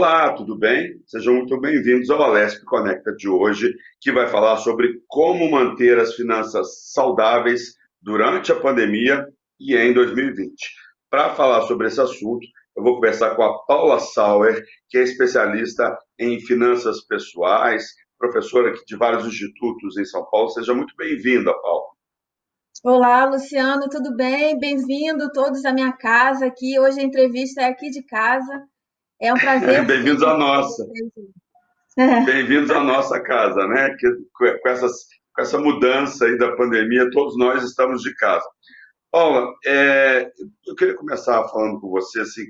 Olá, tudo bem? Sejam muito bem-vindos ao Alesp Conecta de hoje, que vai falar sobre como manter as finanças saudáveis durante a pandemia e em 2020. Para falar sobre esse assunto, eu vou conversar com a Paula Sauer, que é especialista em finanças pessoais, professora aqui de vários institutos em São Paulo. Seja muito bem-vinda, Paula. Olá, Luciano, tudo bem? Bem-vindo todos à minha casa aqui. Hoje a entrevista é aqui de casa. É um prazer, sim, Bem-vindos à estar com nossa. vocês. Bem-vindos à nossa casa, né? Com essa mudança aí da pandemia, todos nós estamos de casa. Paula, eu queria começar falando com você assim,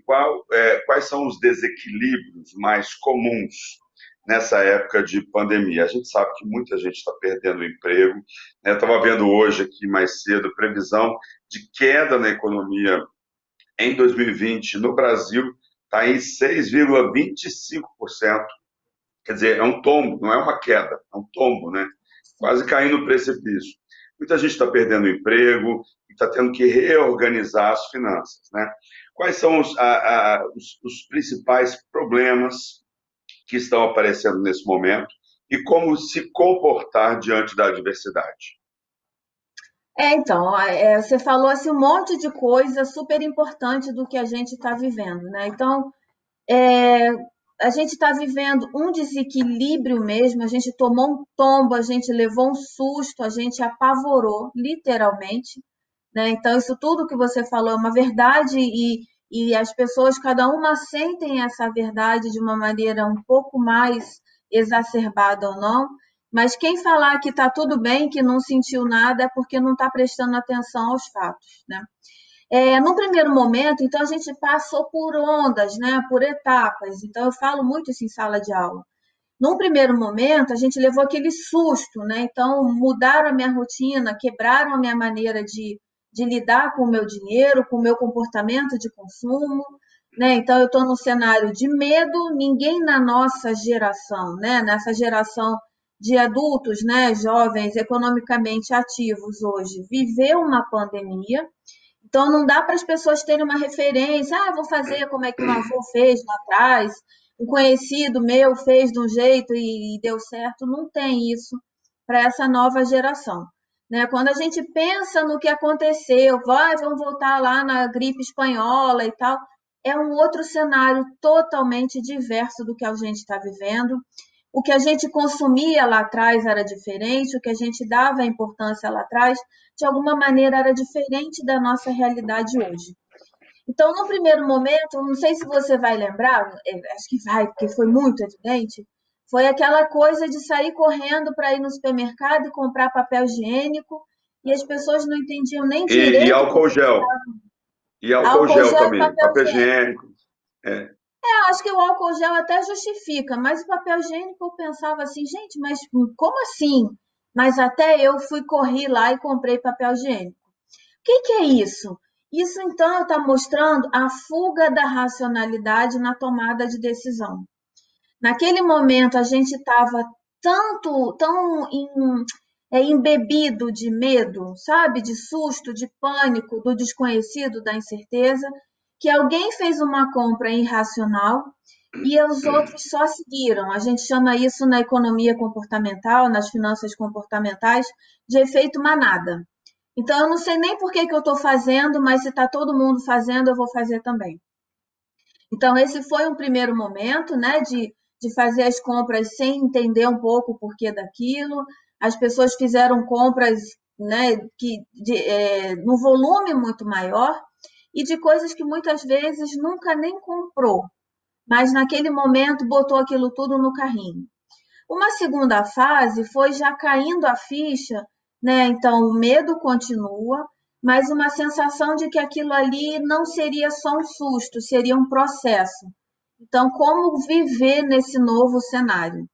quais são os desequilíbrios mais comuns nessa época de pandemia? A gente sabe que muita gente está perdendo o emprego, né? Estava vendo hoje aqui mais cedo previsão de queda na economia em 2020 no Brasil está em 6,25%. Quer dizer, é um tombo, não é uma queda, é um tombo, né? Quase caindo no precipício. Muita gente está perdendo o emprego e está tendo que reorganizar as finanças, né? Quais são os principais problemas que estão aparecendo nesse momento e como se comportar diante da adversidade? Você falou assim, um monte de coisa super importante do que a gente está vivendo, né? Então, é, a gente está vivendo um desequilíbrio mesmo, a gente tomou um tombo, a gente levou um susto, a gente apavorou, literalmente, né? Então, isso tudo que você falou é uma verdade e as pessoas, cada uma sentem essa verdade de uma maneira um pouco mais exacerbada ou não, mas quem falar que está tudo bem, que não sentiu nada, é porque não está prestando atenção aos fatos, né? No primeiro momento, então, a gente passou por ondas, né? Por etapas. Então, eu falo muito isso em sala de aula. Num primeiro momento, a gente levou aquele susto, né? Então, mudaram a minha rotina, quebraram a minha maneira de lidar com o meu dinheiro, com o meu comportamento de consumo, né? Então, eu estou num cenário de medo, ninguém na nossa geração, né? Nessa geração de adultos, né? Jovens, economicamente ativos hoje, viveu uma pandemia. Então, não dá para as pessoas terem uma referência. Ah, vou fazer como é que um avô fez lá atrás, um conhecido meu fez de um jeito e deu certo. Não tem isso para essa nova geração, né? Quando a gente pensa no que aconteceu, vamos voltar lá na gripe espanhola e tal, é um outro cenário totalmente diverso do que a gente está vivendo. O que a gente consumia lá atrás era diferente, o que a gente dava importância lá atrás, de alguma maneira, era diferente da nossa realidade hoje. Então, no primeiro momento, não sei se você vai lembrar, acho que vai, porque foi muito evidente, foi aquela coisa de sair correndo para ir no supermercado e comprar papel higiênico, e as pessoas não entendiam nem E direito álcool porque gel. E álcool álcool gel gel e também, papel papel higiênico. higiênico. É. Acho que o álcool gel até justifica, mas o papel higiênico eu pensava assim, gente, mas como assim? Mas até eu fui correr lá e comprei papel higiênico. O que é isso? Isso então está mostrando a fuga da racionalidade na tomada de decisão. Naquele momento a gente estava embebido de medo, sabe? De susto, de pânico, do desconhecido, da incerteza, que alguém fez uma compra irracional e os outros só seguiram. A gente chama isso na economia comportamental, nas finanças comportamentais, de efeito manada. Então, eu não sei nem por que que eu estou fazendo, mas se está todo mundo fazendo, eu vou fazer também. Então, esse foi um primeiro momento, né, de fazer as compras sem entender um pouco o porquê daquilo. As pessoas fizeram compras, né, no volume muito maior e de coisas que muitas vezes nunca nem comprou, mas naquele momento botou aquilo tudo no carrinho. Uma segunda fase foi já caindo a ficha, né? Então o medo continua, mas uma sensação de que aquilo ali não seria só um susto, seria um processo. Então, como viver nesse novo cenário?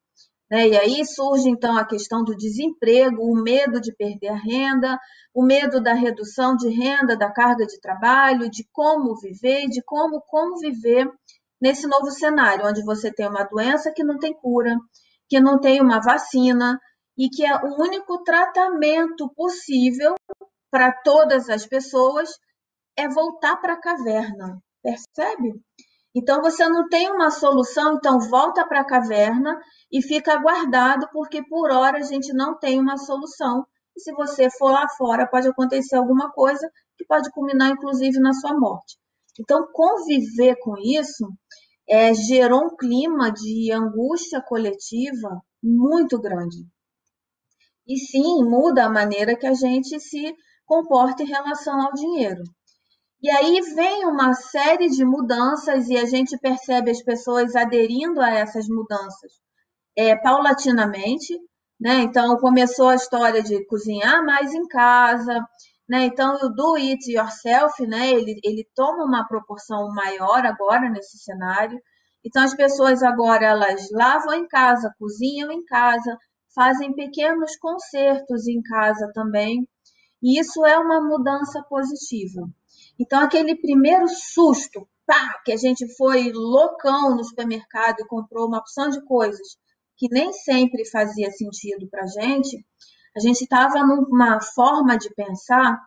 Né? E aí surge então a questão do desemprego, o medo de perder a renda, o medo da redução de renda, da carga de trabalho, de como viver, de como viver nesse novo cenário, onde você tem uma doença que não tem cura, que não tem uma vacina e que é o único tratamento possível para todas as pessoas é voltar para a caverna, percebe? Então, você não tem uma solução, então volta para a caverna e fica guardado, porque por hora a gente não tem uma solução. E se você for lá fora, pode acontecer alguma coisa que pode culminar, inclusive, na sua morte. Então, conviver com isso gerou um clima de angústia coletiva muito grande. E sim, muda a maneira que a gente se comporta em relação ao dinheiro. E aí vem uma série de mudanças e a gente percebe as pessoas aderindo a essas mudanças paulatinamente, né? Então começou a história de cozinhar mais em casa, né? Então o do it yourself, né? Ele toma uma proporção maior agora nesse cenário. Então as pessoas agora elas lavam em casa, cozinham em casa, fazem pequenos concertos em casa também. E isso é uma mudança positiva. Então, aquele primeiro susto, pá, que a gente foi loucão no supermercado e comprou uma opção de coisas que nem sempre fazia sentido para a gente estava numa forma de pensar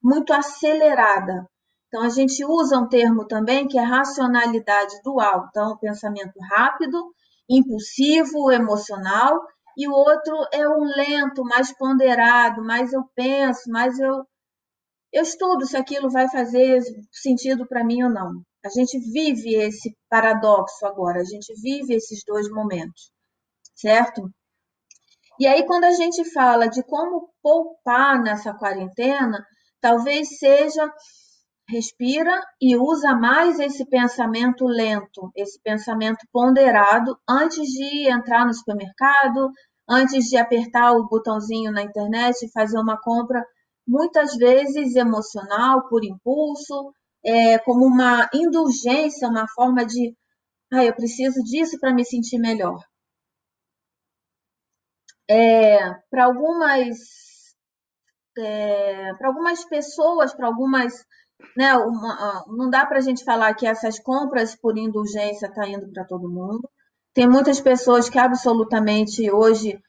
muito acelerada. Então, a gente usa um termo também que é racionalidade dual. Então, pensamento rápido, impulsivo, emocional, e o outro é um lento, mais ponderado, mais eu penso, mais eu estudo se aquilo vai fazer sentido para mim ou não. A gente vive esse paradoxo agora, a gente vive esses dois momentos, certo? E aí, quando a gente fala de como poupar nessa quarentena, talvez seja respira e usa mais esse pensamento lento, esse pensamento ponderado antes de entrar no supermercado, antes de apertar o botãozinho na internet e fazer uma compra, muitas vezes emocional, por impulso, como uma indulgência, uma forma de, eu preciso disso para me sentir melhor. Para algumas pessoas, para algumas, né, não dá para a gente falar que essas compras por indulgência estão indo para todo mundo. Tem muitas pessoas que absolutamente hoje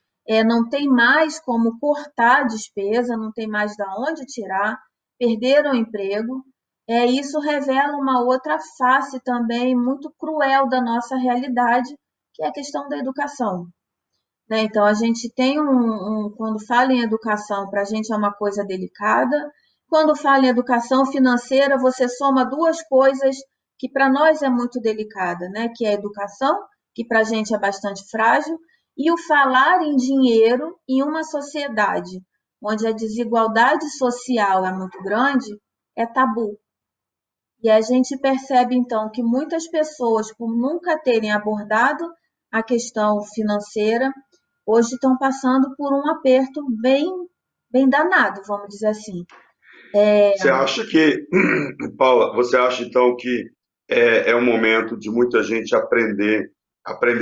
não tem mais como cortar a despesa, não tem mais de onde tirar, perderam o emprego. Isso revela uma outra face também muito cruel da nossa realidade, que é a questão da educação. Né? Então, a gente tem quando fala em educação, para a gente é uma coisa delicada. Quando fala em educação financeira, você soma duas coisas que para nós é muito delicada, né? Que é a educação, que para a gente é bastante frágil, e o falar em dinheiro em uma sociedade onde a desigualdade social é muito grande, é tabu. E a gente percebe, então, que muitas pessoas, por nunca terem abordado a questão financeira, hoje estão passando por um aperto bem danado, vamos dizer assim. Você acha que, Paula, você acha então que é um momento de muita gente aprender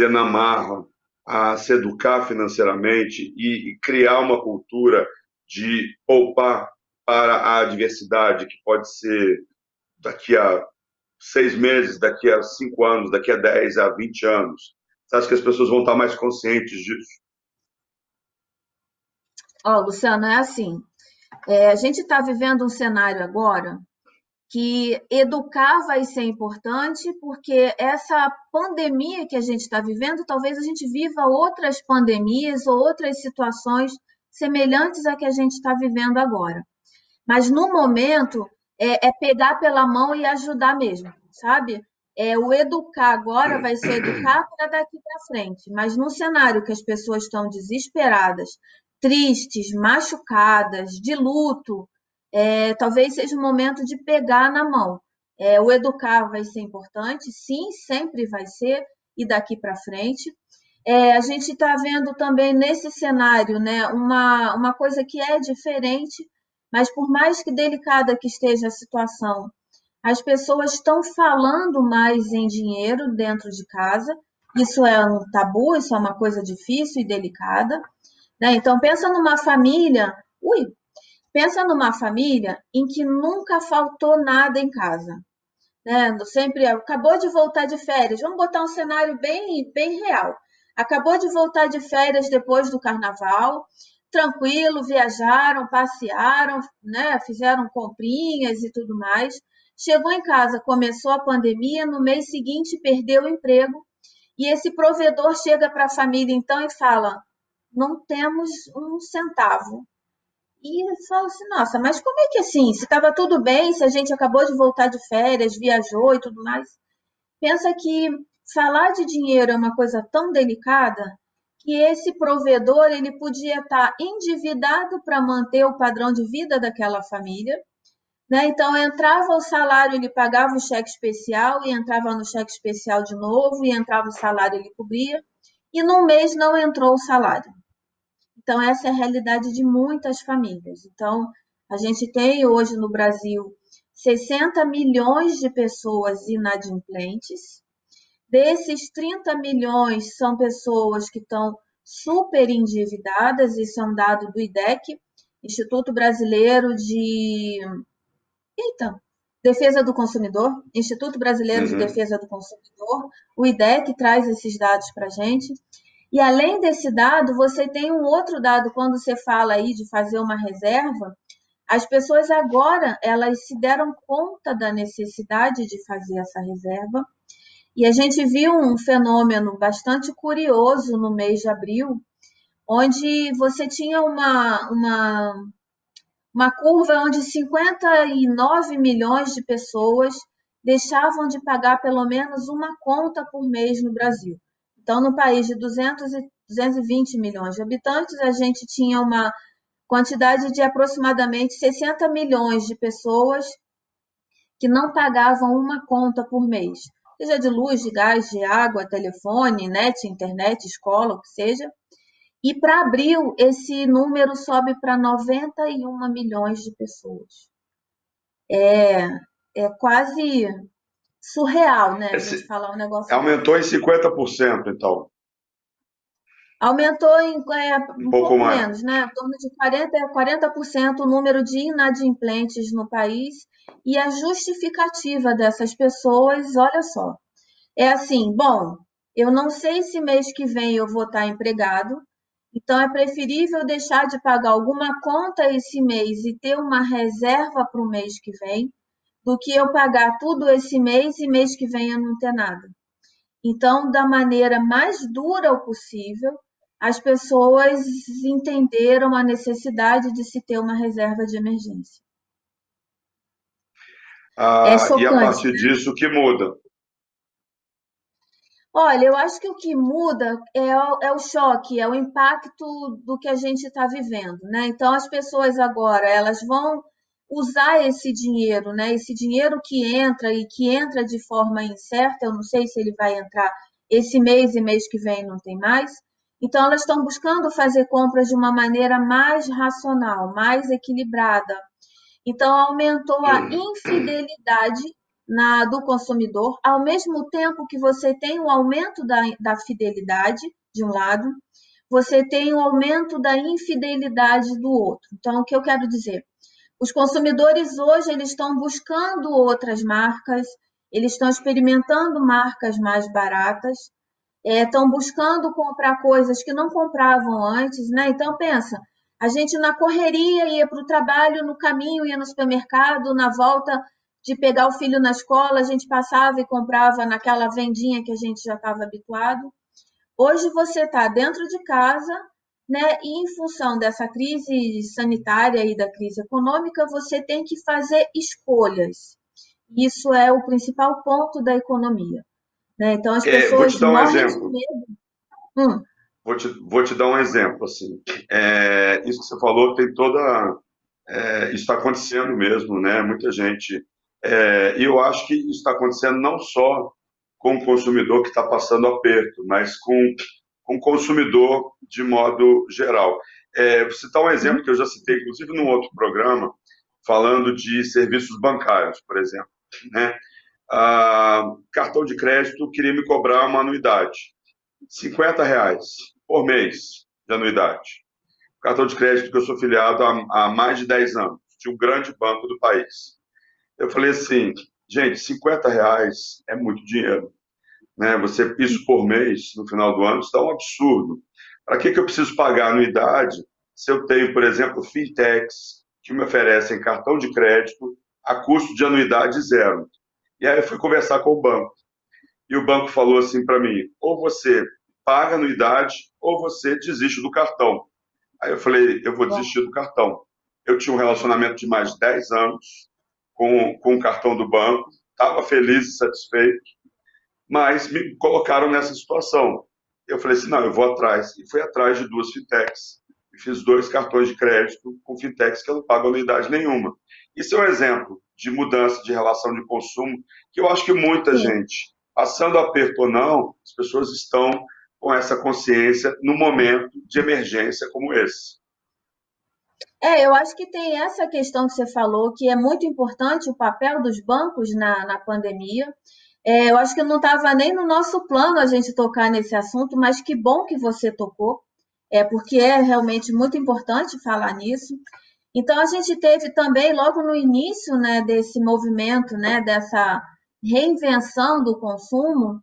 na marra, a se educar financeiramente e criar uma cultura de poupar para a adversidade, que pode ser daqui a 6 meses, daqui a 5 anos, daqui a 10, a 20 anos? Você acha que as pessoas vão estar mais conscientes disso? Luciano, é assim. A gente está vivendo um cenário agora que educar vai ser importante, porque essa pandemia que a gente está vivendo, talvez a gente viva outras pandemias ou outras situações semelhantes à que a gente está vivendo agora. Mas no momento pegar pela mão e ajudar mesmo, sabe? O educar agora vai ser educar para daqui para frente, mas num cenário que as pessoas estão desesperadas, tristes, machucadas, de luto, talvez seja o momento de pegar na mão. O educar vai ser importante, sim, sempre vai ser, e daqui para frente. A gente está vendo também nesse cenário, né, uma coisa que é diferente, mas por mais que delicada que esteja a situação, as pessoas estão falando mais em dinheiro dentro de casa. Isso é um tabu, isso é uma coisa difícil e delicada, né? Então pensa numa família em que nunca faltou nada em casa, né? Sempre acabou de voltar de férias. Vamos botar um cenário bem real. Acabou de voltar de férias depois do carnaval, tranquilo, viajaram, passearam, né? Fizeram comprinhas e tudo mais. Chegou em casa, começou a pandemia, no mês seguinte perdeu o emprego, e esse provedor chega para a família então e fala: não temos um centavo. E eu falo assim, nossa, mas como é que assim? Se estava tudo bem, se a gente acabou de voltar de férias, viajou e tudo mais. Pensa que falar de dinheiro é uma coisa tão delicada que esse provedor ele podia estar endividado para manter o padrão de vida daquela família, né? Então entrava o salário, ele pagava o cheque especial e entrava no cheque especial de novo e entrava o salário, ele cobria e num mês não entrou o salário. Então essa é a realidade de muitas famílias. Então a gente tem hoje no Brasil 60 milhões de pessoas inadimplentes. Desses 30 milhões são pessoas que estão super endividadas, isso é um dado do IDEC, Instituto Brasileiro de Eita, Defesa do Consumidor, Instituto Brasileiro de Uhum. Defesa do Consumidor, o IDEC traz esses dados para a gente. E além desse dado, você tem um outro dado, quando você fala aí de fazer uma reserva, as pessoas agora, elas se deram conta da necessidade de fazer essa reserva, e a gente viu um fenômeno bastante curioso no mês de abril, onde você tinha uma curva onde 59 milhões de pessoas deixavam de pagar pelo menos uma conta por mês no Brasil. Então, no país de 220 milhões de habitantes, a gente tinha uma quantidade de aproximadamente 60 milhões de pessoas que não pagavam uma conta por mês, seja de luz, de gás, de água, telefone, net, internet, escola, o que seja. E para abril, esse número sobe para 91 milhões de pessoas. É quase surreal, né? A gente Esse, falar um negócio desse. aumentou em 50%, então, Aumentou um um pouco pouco mais. menos, né? Em torno de 40% o número de inadimplentes no país. E a justificativa dessas pessoas, olha só, é assim, bom, eu não sei se mês que vem eu vou estar empregado, então é preferível deixar de pagar alguma conta esse mês e ter uma reserva para o mês que vem, do que eu pagar tudo esse mês e mês que vem eu não ter nada. Então, da maneira mais dura possível, as pessoas entenderam a necessidade de se ter uma reserva de emergência. É E a chocante. partir disso, o que muda? Olha, eu acho que o que muda é o choque, é o impacto do que a gente está vivendo, né? Então, as pessoas agora, elas vão usar esse dinheiro, né? Esse dinheiro que entra e que entra de forma incerta, eu não sei se ele vai entrar esse mês e mês que vem não tem mais. Então, elas estão buscando fazer compras de uma maneira mais racional, mais equilibrada. Então, aumentou a infidelidade do consumidor, ao mesmo tempo que você tem o aumento da fidelidade, de um lado, você tem o aumento da infidelidade do outro. Então, o que eu quero dizer? Os consumidores hoje eles estão buscando outras marcas, eles estão experimentando marcas mais baratas, estão buscando comprar coisas que não compravam antes, né? Então pensa, a gente na correria ia para o trabalho, no caminho ia no supermercado, na volta de pegar o filho na escola, a gente passava e comprava naquela vendinha que a gente já estava habituado. Hoje você está dentro de casa, né? E em função dessa crise sanitária e da crise econômica, você tem que fazer escolhas. Isso é o principal ponto da economia, né? Então as Vou te pessoas dar um morrem de exemplo. medo. Hum, Vou te dar um exemplo, assim. Isso que você falou tem toda... isso está acontecendo mesmo, né? Muita gente... e eu acho que isso está acontecendo não só com o consumidor que está passando aperto, mas com o consumidor de modo geral. Vou citar um exemplo que eu já citei, inclusive, num outro programa, falando de serviços bancários, por exemplo, né? Cartão de crédito queria me cobrar uma anuidade, R$ 50 por mês de anuidade. Cartão de crédito que eu sou filiado há mais de 10 anos, de um grande banco do país. Eu falei assim, gente, R$ 50 é muito dinheiro, né? Isso por mês, no final do ano, está um absurdo. Para que eu preciso pagar anuidade se eu tenho, por exemplo, fintechs que me oferecem cartão de crédito a custo de anuidade zero. E aí eu fui conversar com o banco. E o banco falou assim para mim: ou você paga anuidade ou você desiste do cartão. Aí eu falei: eu vou Bom. desistir do cartão. Eu tinha um relacionamento de mais de 10 anos com o cartão do banco, estava feliz e satisfeito, mas me colocaram nessa situação. Eu falei assim: não, eu vou atrás. E fui atrás de duas fintechs. E fiz dois cartões de crédito com fintechs que eu não pago anuidade nenhuma. Isso é um exemplo de mudança de relação de consumo que eu acho que muita Sim. gente, passando aperto ou não, as pessoas estão com essa consciência no momento de emergência como esse. Eu acho que tem essa questão que você falou, que é muito importante o papel dos bancos na pandemia. Eu acho que não estava nem no nosso plano a gente tocar nesse assunto, mas que bom que você tocou, porque é realmente muito importante falar nisso. Então, a gente teve também, logo no início, né, desse movimento, né, dessa reinvenção do consumo,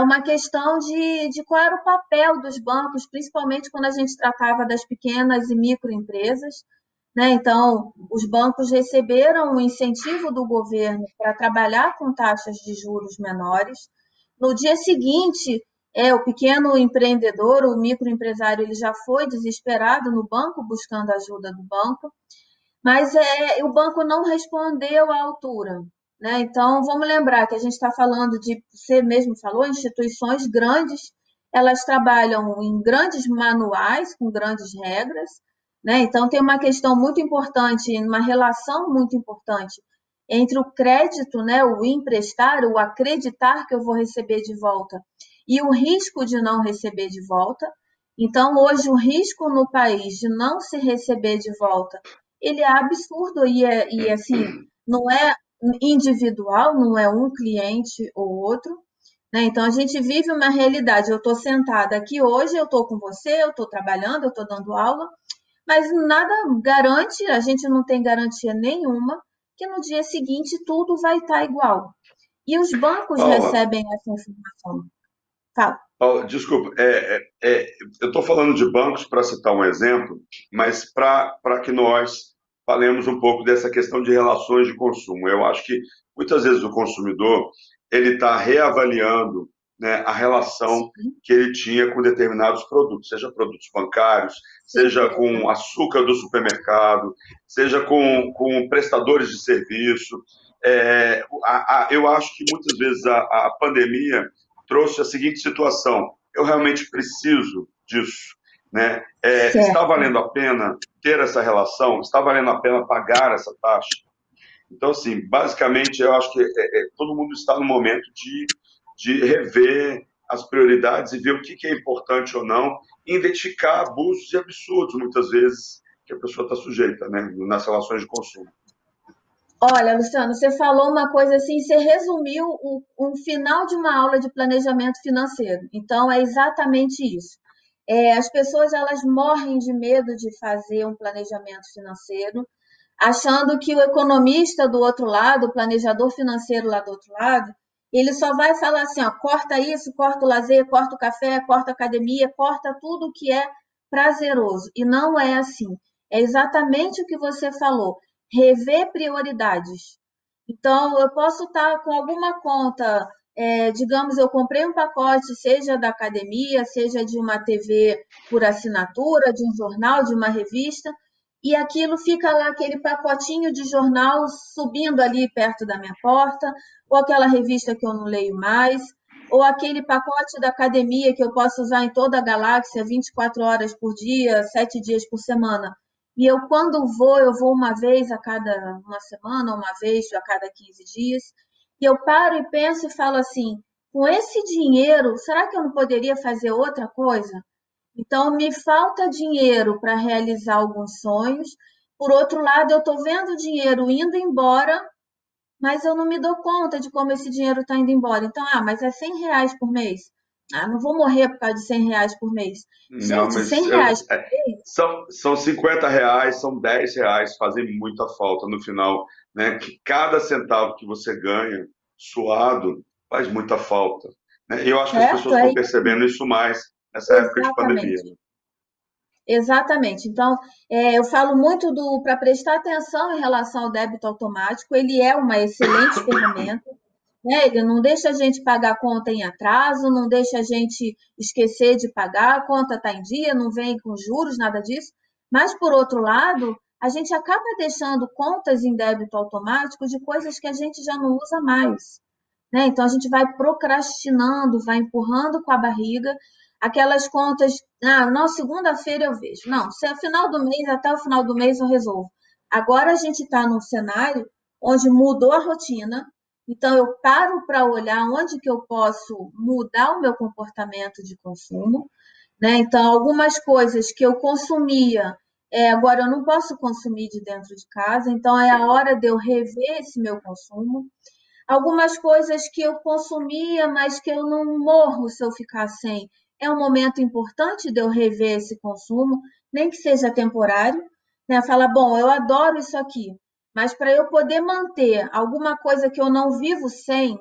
uma questão de qual era o papel dos bancos, principalmente quando a gente tratava das pequenas e microempresas, né? Então, os bancos receberam o incentivo do governo para trabalhar com taxas de juros menores. No dia seguinte, o pequeno empreendedor, o microempresário, ele já foi desesperado no banco buscando ajuda do banco, mas o banco não respondeu à altura. Né? Então, vamos lembrar que a gente está falando de, você mesmo falou, instituições grandes, elas trabalham em grandes manuais, com grandes regras, né? Então, tem uma questão muito importante, uma relação muito importante entre o crédito, né, o emprestar, o acreditar que eu vou receber de volta, e o risco de não receber de volta. Então, hoje, o risco no país de não se receber de volta, ele é absurdo e assim, não é individual, não é um cliente ou outro, né? Então, a gente vive uma realidade. Eu estou sentada aqui hoje, eu estou com você, eu estou trabalhando, eu estou dando aula, mas nada garante, a gente não tem garantia nenhuma que no dia seguinte tudo vai estar igual. E os bancos Paula, recebem essa informação. Fala. Paula, desculpa, eu estou falando de bancos para citar um exemplo, mas para que nós falemos um pouco dessa questão de relações de consumo. Eu acho que muitas vezes o consumidor ele está reavaliando, né, a relação Sim, que ele tinha com determinados produtos, seja produtos bancários, seja certeza. com açúcar do supermercado, seja com prestadores de serviço. Eu acho que muitas vezes a pandemia trouxe a seguinte situação: eu realmente preciso disso, né? Está Certo. valendo a pena ter essa relação? Está valendo a pena pagar essa taxa? Então, assim, basicamente, eu acho que todo mundo está no momento de rever as prioridades e ver o que é importante ou não, e identificar abusos e absurdos, muitas vezes, que a pessoa está sujeita, né, nas relações de consumo. Olha, Luciano, você falou uma coisa assim, você resumiu um final de uma aula de planejamento financeiro. Então, é exatamente isso. As pessoas elas morrem de medo de fazer um planejamento financeiro, achando que o economista do outro lado, o planejador financeiro lá do outro lado, ele só vai falar assim, ó, corta isso, corta o lazer, corta o café, corta a academia, corta tudo que é prazeroso. E não é assim. É exatamente o que você falou, rever prioridades. Então, eu posso estar com alguma conta, digamos, eu comprei um pacote, seja da academia, seja de uma TV por assinatura, de um jornal, de uma revista, e aquilo fica lá, aquele pacotinho de jornal subindo ali perto da minha porta, ou aquela revista que eu não leio mais, ou aquele pacote da academia que eu posso usar em toda a galáxia 24 horas por dia, 7 dias por semana. E eu, quando vou, eu vou uma vez a cada uma semana, uma vez a cada 15 dias, e eu paro e penso e falo assim: com esse dinheiro, será que eu não poderia fazer outra coisa? Então, me falta dinheiro para realizar alguns sonhos. Por outro lado, eu estou vendo o dinheiro indo embora, mas eu não me dou conta de como esse dinheiro está indo embora. Então, mas é R$ 100 por mês. Não vou morrer por causa de R$ 100 por mês. Não, Gente, mas R$ 100 por mês? são R$ 50, são R$ 10, fazem muita falta no final, né? Que cada centavo que você ganha suado faz muita falta, né? E eu acho que as pessoas Certo? É estão isso. percebendo isso mais nessa época de pandemia, Exatamente. né? Exatamente. Então, eu falo muito para prestar atenção em relação ao débito automático. Ele é uma excelente ferramenta, né? Ele não deixa a gente pagar a conta em atraso, não deixa a gente esquecer de pagar, a conta está em dia, não vem com juros, nada disso. Mas, por outro lado, a gente acaba deixando contas em débito automático de coisas que a gente já não usa mais, né? Então, a gente vai procrastinando, vai empurrando com a barriga aquelas contas. Ah, não, segunda-feira eu vejo. Não, se é final do mês, até o final do mês eu resolvo. Agora a gente está num cenário onde mudou a rotina, então eu paro para olhar onde que eu posso mudar o meu comportamento de consumo, né? Então, algumas coisas que eu consumia, agora eu não posso consumir de dentro de casa, então é a hora de eu rever esse meu consumo. Algumas coisas que eu consumia, mas que eu não morro se eu ficar sem. É um momento importante de eu rever esse consumo, nem que seja temporário, né? Falar, bom, eu adoro isso aqui, mas para eu poder manter alguma coisa que eu não vivo sem,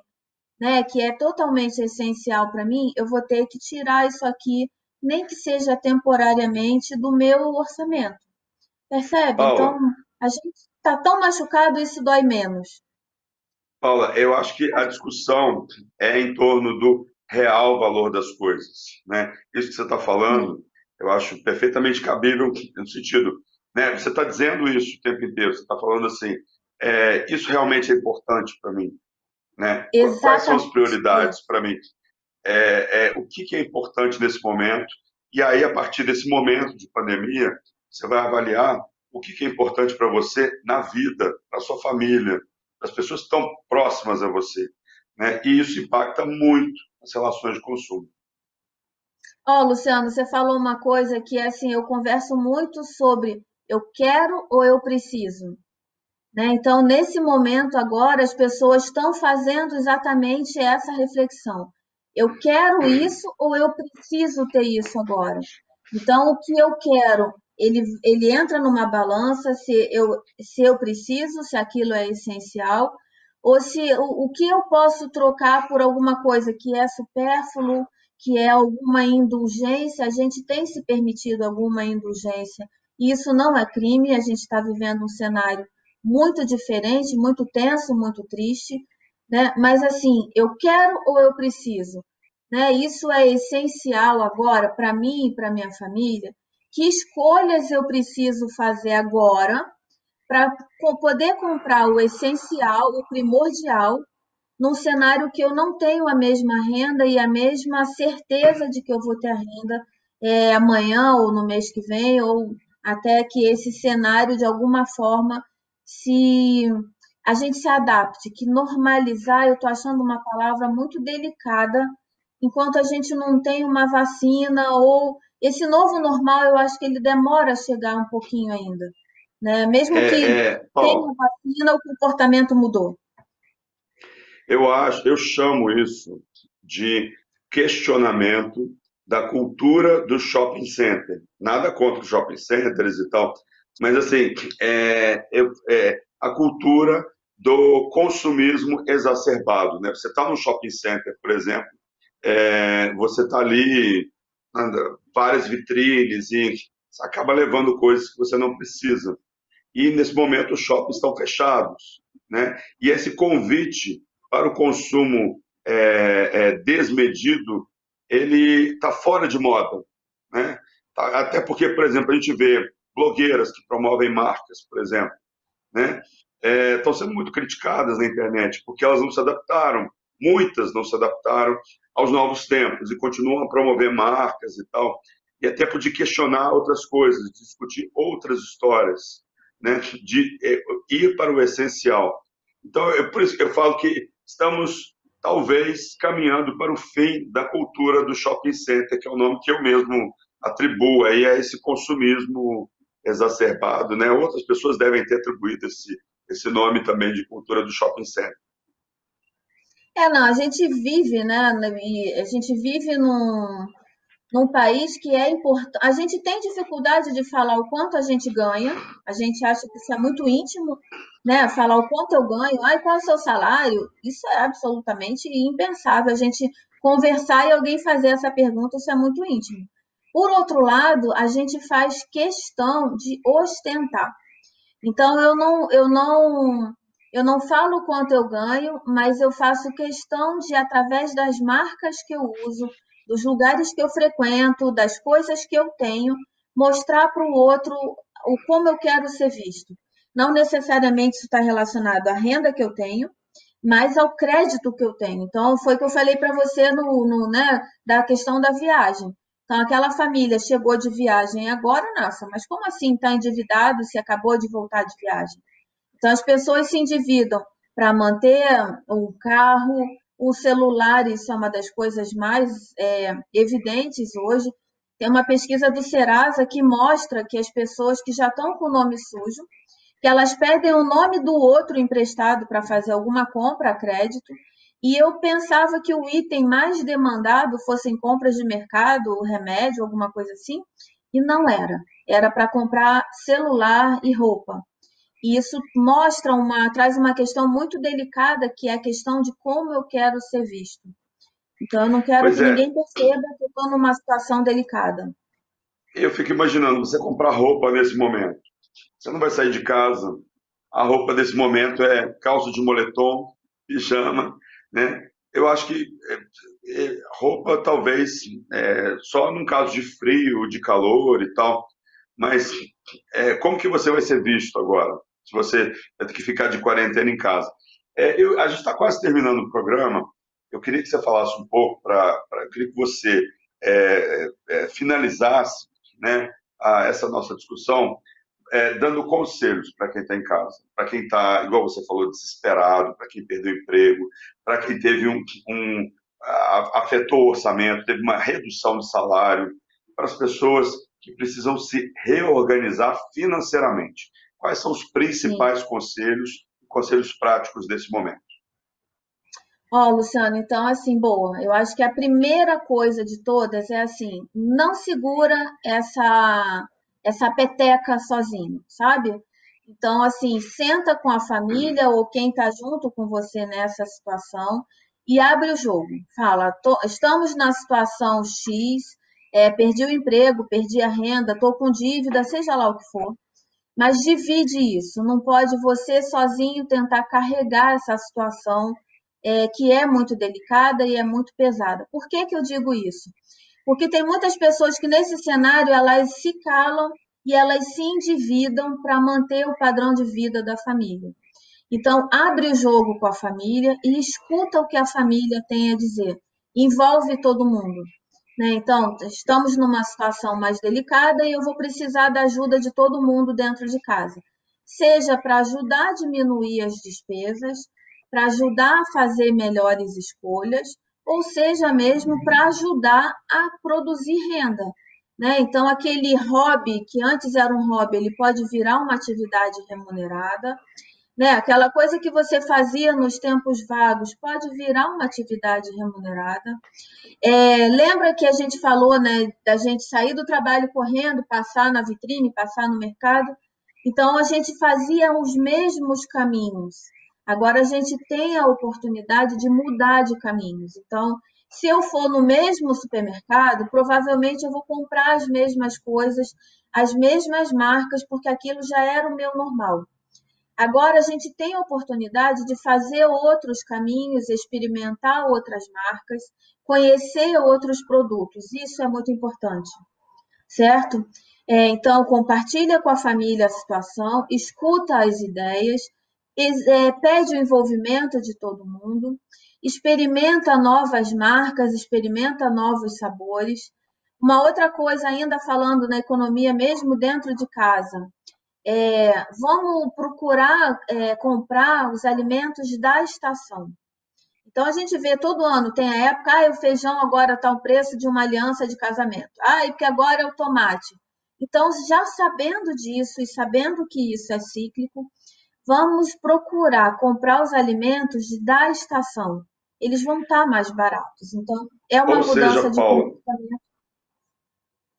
né, que é totalmente essencial para mim, eu vou ter que tirar isso aqui, nem que seja temporariamente, do meu orçamento. Percebe? Então, Paula, a gente está tão machucado, isso dói menos. Paula, eu acho que a discussão é em torno do real valor das coisas, né? Isso que você está Sim, falando, eu acho perfeitamente cabível no sentido, né? Você está dizendo isso o tempo inteiro, você está falando assim, isso realmente é importante para mim, né? Quais são as exatamente. prioridades para mim? O que que é importante nesse momento? E aí, a partir desse momento de pandemia, você vai avaliar o que que é importante para você na vida, na sua família, as pessoas que estão próximas a você, né? E isso impacta muito as relações de consumo. Ó, Luciano, você falou uma coisa que assim, eu converso muito sobre eu quero ou eu preciso, né? Então, nesse momento agora, as pessoas estão fazendo exatamente essa reflexão. Eu quero isso ou eu preciso ter isso agora? Então, o que eu quero, ele entra numa balança se eu preciso, se aquilo é essencial, ou se o que eu posso trocar por alguma coisa que é supérfluo, que é alguma indulgência. A gente tem se permitido alguma indulgência. E isso não é crime, a gente está vivendo um cenário muito diferente, muito tenso, muito triste, né? Mas assim, eu quero ou eu preciso, né? Isso é essencial agora para mim e para minha família. Que escolhas eu preciso fazer agora para poder comprar o essencial, o primordial, num cenário que eu não tenho a mesma renda e a mesma certeza de que eu vou ter a renda amanhã ou no mês que vem, ou até que esse cenário, de alguma forma, se a gente se adapte, que normalizar, eu estou achando uma palavra muito delicada, enquanto a gente não tem uma vacina ou esse novo normal, eu acho que ele demora a chegar um pouquinho ainda, né? Mesmo que tenha Paulo, vacina, o comportamento mudou. eu chamo isso de questionamento da cultura do shopping center. Nada contra os shopping centers e tal, mas assim, a cultura do consumismo exacerbado, né? Você está no shopping center, por exemplo, você está ali, várias vitrines e você acaba levando coisas que você não precisa. E nesse momento os shoppings estão fechados, né? E esse convite para o consumo desmedido, ele está fora de moda, né? Até porque, por exemplo, a gente vê blogueiras que promovem marcas, por exemplo, né? Estão sendo muito criticadas na internet porque elas não se adaptaram, muitas não se adaptaram aos novos tempos e continuam a promover marcas e tal. E é tempo de questionar outras coisas, de discutir outras histórias, né? De ir para o essencial. Então, por isso que eu falo que estamos talvez caminhando para o fim da cultura do shopping center, que é o nome que eu mesmo atribuo aí a esse consumismo exacerbado, né? Outras pessoas devem ter atribuído esse nome também de cultura do shopping center. Não, a gente vive, né? E a gente vive num país que é importante. A gente tem dificuldade de falar o quanto a gente ganha, a gente acha que isso é muito íntimo, né? Falar o quanto eu ganho, ai, qual é o seu salário? Isso é absolutamente impensável. A gente conversar e alguém fazer essa pergunta, isso é muito íntimo. Por outro lado, a gente faz questão de ostentar. Então, eu não falo quanto eu ganho, mas eu faço questão de, através das marcas que eu uso, dos lugares que eu frequento, das coisas que eu tenho, mostrar para o outro o como eu quero ser visto. Não necessariamente isso está relacionado à renda que eu tenho, mas ao crédito que eu tenho. Então, foi o que eu falei para você né, da questão da viagem. Então, aquela família chegou de viagem agora, nossa, mas como assim está endividado se acabou de voltar de viagem? Então, as pessoas se endividam para manter o carro, o celular, isso é uma das coisas mais evidentes hoje. Tem uma pesquisa do Serasa que mostra que as pessoas que já estão com o nome sujo, que elas pedem o nome do outro emprestado para fazer alguma compra a crédito, e eu pensava que o item mais demandado fossem compras de mercado, remédio, alguma coisa assim, e não era. Era para comprar celular e roupa. E isso traz uma questão muito delicada, que é a questão de como eu quero ser visto. Então, eu não quero Pois que é, ninguém perceba que eu estou numa situação delicada. eu fico imaginando você comprar roupa nesse momento. Você não vai sair de casa. A roupa desse momento é calça de moletom, pijama, né? Eu acho que roupa talvez só num caso de frio, de calor e tal. Mas como que você vai ser visto agora? Se você vai ter que ficar de quarentena em casa. A gente está quase terminando o programa. Eu queria que você falasse um pouco, eu queria que você finalizasse, né, essa nossa discussão dando conselhos para quem está em casa, para quem está, igual você falou, desesperado, para quem perdeu o emprego, para quem teve afetou o orçamento, teve uma redução de salário, para as pessoas que precisam se reorganizar financeiramente. Quais são os Sim. principais conselhos práticos desse momento? Ó, Luciano, então, assim, boa. Eu acho que a primeira coisa de todas é assim, não segura essa peteca sozinho, sabe? Então, assim, senta com a família ou quem está junto com você nessa situação e abre o jogo. Fala, estamos na situação X, perdi o emprego, perdi a renda, estou com dívida, seja lá o que for. Mas divide isso. Não pode você sozinho tentar carregar essa situação que é muito delicada e é muito pesada. Por que que eu digo isso? Porque tem muitas pessoas que nesse cenário elas se calam e elas se endividam para manter o padrão de vida da família. Então, abre o jogo com a família e escuta o que a família tem a dizer. Envolve todo mundo. Né? Então, estamos numa situação mais delicada e eu vou precisar da ajuda de todo mundo dentro de casa. Seja para ajudar a diminuir as despesas, para ajudar a fazer melhores escolhas, ou seja mesmo para ajudar a produzir renda. Né? Então, aquele hobby que antes era um hobby, ele pode virar uma atividade remunerada, né? Aquela coisa que você fazia nos tempos vagos pode virar uma atividade remunerada. Lembra que a gente falou, né, da gente sair do trabalho correndo, passar na vitrine, passar no mercado? Então, a gente fazia os mesmos caminhos. Agora, a gente tem a oportunidade de mudar de caminhos. Então, se eu for no mesmo supermercado, provavelmente eu vou comprar as mesmas coisas, as mesmas marcas, porque aquilo já era o meu normal. Agora a gente tem a oportunidade de fazer outros caminhos, experimentar outras marcas, conhecer outros produtos. Isso é muito importante, certo? Então, compartilha com a família a situação, escuta as ideias, pede o envolvimento de todo mundo, experimenta novas marcas, experimenta novos sabores. Uma outra coisa, ainda falando na economia, mesmo dentro de casa, vamos procurar comprar os alimentos da estação. Então a gente vê todo ano, tem a época, o feijão agora está o preço de uma aliança de casamento. Porque agora é o tomate. Então, já sabendo disso e sabendo que isso é cíclico, vamos procurar comprar os alimentos da estação. Eles vão estar mais baratos. Então, é uma Ou mudança seja, de Paula, comportamento.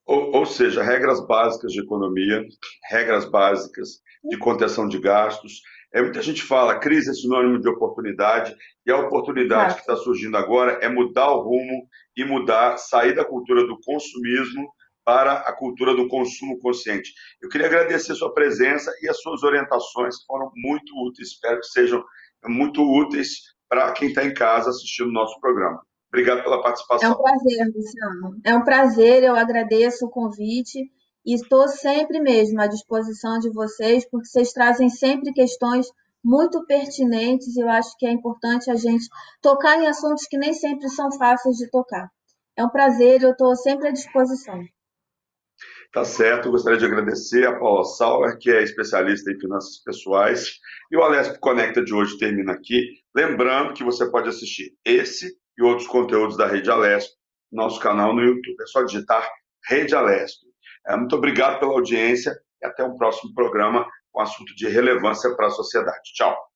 ou seja, regras básicas de economia, regras básicas de contenção de gastos. Muita gente fala, crise é sinônimo de oportunidade, e a oportunidade que Exato. está surgindo agora é mudar o rumo e mudar, sair da cultura do consumismo para a cultura do consumo consciente. Eu queria agradecer a sua presença e as suas orientações, que foram muito úteis, espero que sejam muito úteis para quem está em casa assistindo o nosso programa. Obrigado pela É um participação. prazer, Luciano. É um prazer, eu agradeço o convite e estou sempre mesmo à disposição de vocês, porque vocês trazem sempre questões muito pertinentes e eu acho que é importante a gente tocar em assuntos que nem sempre são fáceis de tocar. É um prazer, eu estou sempre à disposição. Tá certo, eu gostaria de agradecer a Paula Sauer, que é especialista em finanças pessoais, e o Alesp Conecta de hoje termina aqui. Lembrando que você pode assistir esse e outros conteúdos da Rede Alesp no nosso canal no YouTube. É só digitar Rede Alesp. Muito obrigado pela audiência e até um próximo programa com assunto de relevância para a sociedade. Tchau.